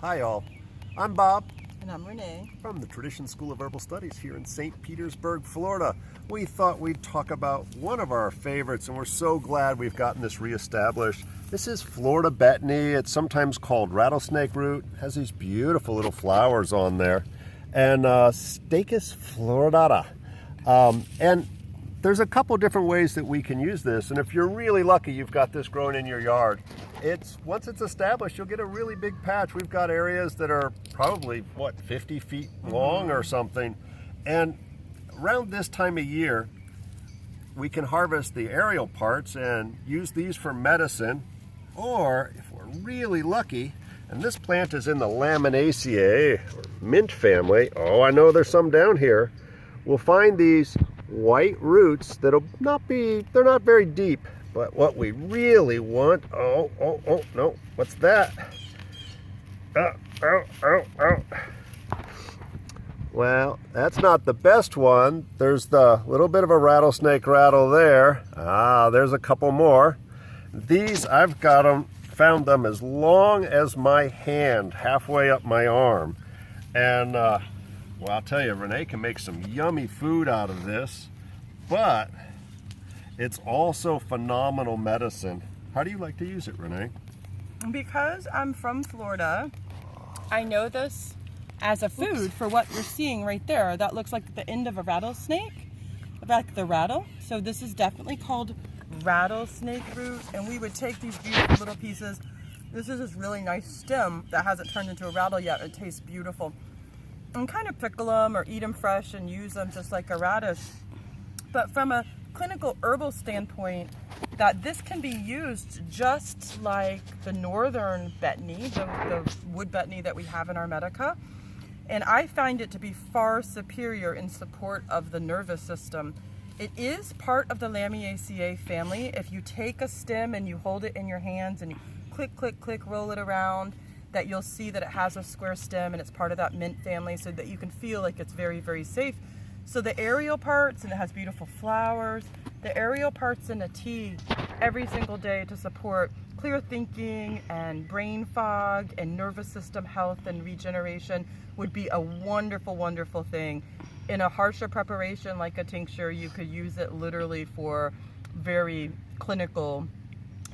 Hi all, I'm Bob And I'm Renee. from the Tradition School of Herbal Studies here in St. Petersburg, Florida. We thought we'd talk about one of our favorites, and we're so glad we've gotten this reestablished. This is Florida Betony. It's sometimes called Rattlesnake Root. It has these beautiful little flowers on there. And Stachys floridata. And there's a couple different ways that we can use this, and if you're really lucky, you've got this growing in your yard. Once it's established, you'll get a really big patch. We've got areas that are probably, 50 feet long or something. And around this time of year, we can harvest the aerial parts and use these for medicine, or if we're really lucky, and this plant is in the Laminaceae, or mint family. Oh, I know there's some down here. We'll find these white roots they're not very deep, but what we really want, oh, no, what's that? Well, that's not the best one. There's the little bit of a rattlesnake rattle there. There's a couple more. These, I've got them, found them as long as my hand, halfway up my arm. And well, I'll tell you, Renee can make some yummy food out of this, but it's also phenomenal medicine. How do you like to use it, Renee? Because I'm from Florida, I know this as a food for what you're seeing right there. That looks like the end of a rattlesnake, like the rattle. So this is definitely called rattlesnake root, and we would take these beautiful little pieces. This is this really nice stem that hasn't turned into a rattle yet. It tastes beautiful. And kind of pickle them or eat them fresh and use them just like a radish. But from a clinical herbal standpoint, that this can be used just like the northern betony, the wood betony that we have in our Medica. And I find it to be far superior in support of the nervous system. It is part of the Lamiaceae family. If you take a stem and you hold it in your hands and you click, click, click, roll it around, that you'll see that it has a square stem and it's part of that mint family, so that you can feel like it's very, very safe. So the aerial parts, and it has beautiful flowers, the aerial parts in a tea every single day to support clear thinking and brain fog and nervous system health and regeneration would be a wonderful, wonderful thing. In a harsher preparation like a tincture, you could use it literally for very clinical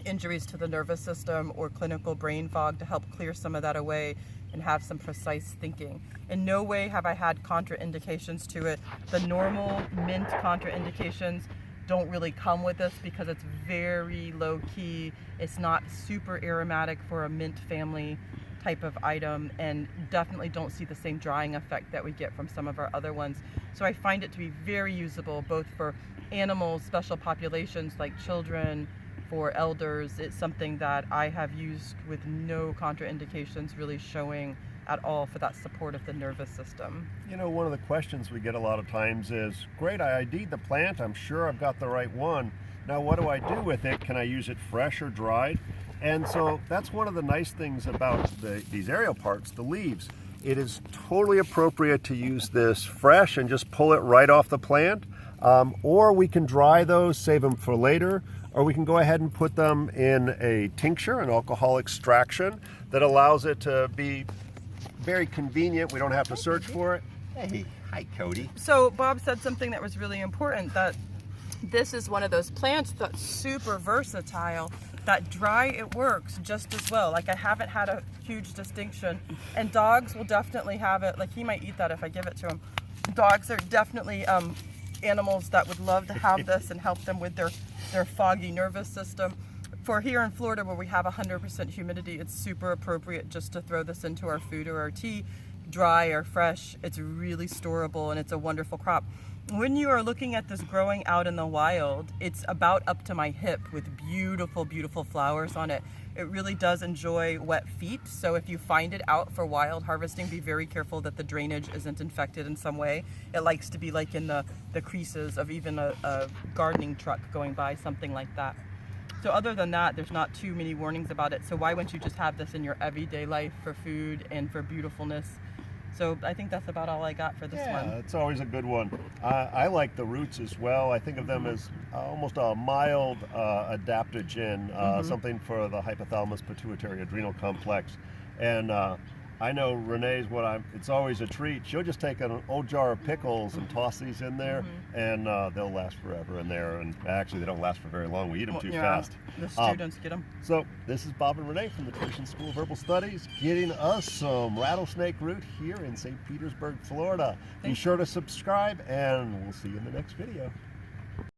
injuries to the nervous system or clinical brain fog to help clear some of that away and have some precise thinking. In no way have I had contraindications to it. The normal mint contraindications don't really come with this because it's very low key. It's not super aromatic for a mint family type of item, and definitely don't see the same drying effect that we get from some of our other ones. So I find it to be very usable both for animals, special populations like children, for elders. It's something that I have used with no contraindications really showing at all for that support of the nervous system. You know, one of the questions we get a lot of times is, great, I ID'd the plant, I'm sure I've got the right one. Now what do I do with it? Can I use it fresh or dried? And so that's one of the nice things about these aerial parts, the leaves. It is totally appropriate to use this fresh and just pull it right off the plant. Or we can dry those, save them for later, or we can go ahead and put them in a tincture, an alcohol extraction that allows it to be very convenient. We don't have to search for it. Hey, hi Cody. So Bob said something that was really important, that this is one of those plants that's super versatile, that dry it works just as well. Like, I haven't had a huge distinction, and dogs will definitely have it. Like, he might eat that if I give it to him. Dogs are definitely animals that would love to have this and help them with their foggy nervous system. For here in Florida, where we have 100% humidity, it's super appropriate just to throw this into our food or our tea, dry or fresh. It's really storable and it's a wonderful crop. When you are looking at this growing out in the wild, it's about up to my hip with beautiful, beautiful flowers on it. It really does enjoy wet feet, so if you find it out for wild harvesting, be very careful that the drainage isn't infected in some way. It likes to be like in the creases of even a gardening truck going by, something like that. So other than that, there's not too many warnings about it. So why wouldn't you just have this in your everyday life for food and for beautifulness? So I think that's about all I got for this one. Yeah, it's always a good one. I like the roots as well. I think of them as almost a mild adaptogen, something for the hypothalamus pituitary adrenal complex. And I know Renee's it's always a treat. She'll just take an old jar of pickles and toss these in there, and they'll last forever in there. And actually, they don't last for very long. We eat them too fast. The students get them. So this is Bob and Renee from the Tradition School of Herbal Studies getting us some rattlesnake root here in St. Petersburg, Florida. Be sure to subscribe, and we'll see you in the next video.